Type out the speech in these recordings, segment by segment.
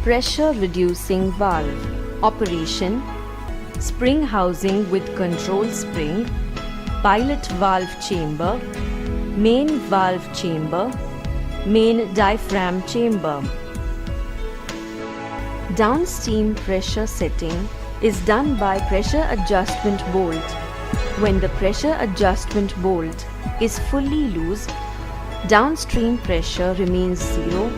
pressure reducing valve. Operation: spring housing with control spring, pilot valve chamber, main valve chamber, main diaphragm chamber. Downstream pressure setting is done by pressure adjustment bolt. When the pressure adjustment bolt is fully loose, downstream pressure remains zero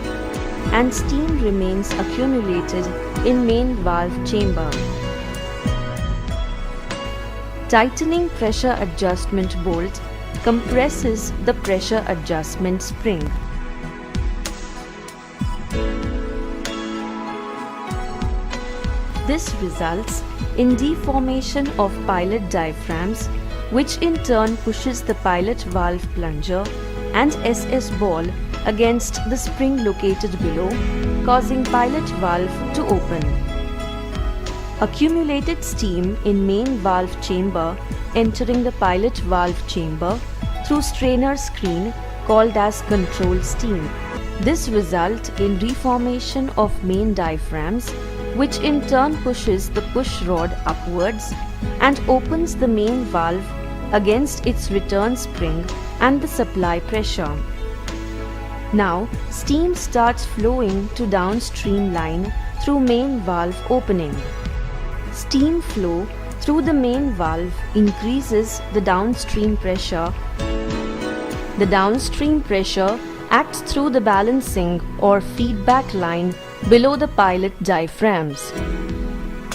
and steam remains accumulated in main valve chamber. Tightening pressure adjustment bolt compresses the pressure adjustment spring. This results in deformation of pilot diaphragms, which in turn pushes the pilot valve plunger and SS ball against the spring located below, causing pilot valve to open. Accumulated steam in main valve chamber entering the pilot valve chamber through strainer screen called as control steam. This results in reformation of main diaphragms, which in turn pushes the push rod upwards and opens the main valve against its return spring and the supply pressure. Now, steam starts flowing to downstream line through main valve opening. Steam flow through the main valve increases the downstream pressure. The downstream pressure acts through the balancing or feedback line below the pilot diaphragms.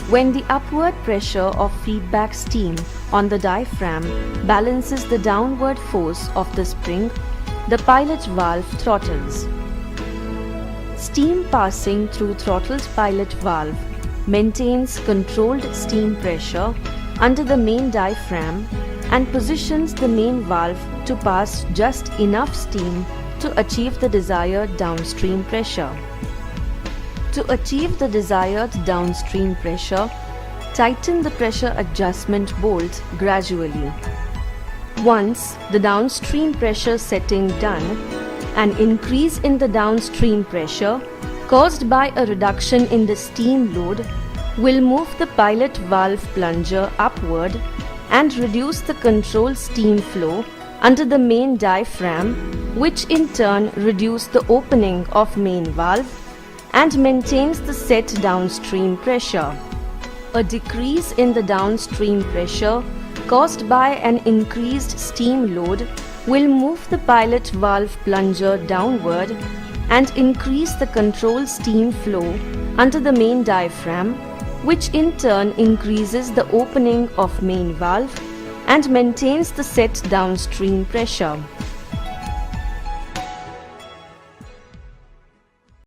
When the upward pressure of feedback steam on the diaphragm balances the downward force of the spring, the pilot valve throttles. Steam passing through throttled pilot valve maintains controlled steam pressure under the main diaphragm and positions the main valve to pass just enough steam to achieve the desired downstream pressure. To achieve the desired downstream pressure, tighten the pressure adjustment bolt gradually. Once the downstream pressure setting done, an increase in the downstream pressure caused by a reduction in the steam load will move the pilot valve plunger upward and reduce the control steam flow under the main diaphragm, which in turn reduce the opening of main valve and maintains the set downstream pressure. A decrease in the downstream pressure caused by an increased steam load will move the pilot valve plunger downward and increase the control steam flow under the main diaphragm, which in turn increases the opening of main valve and maintains the set downstream pressure.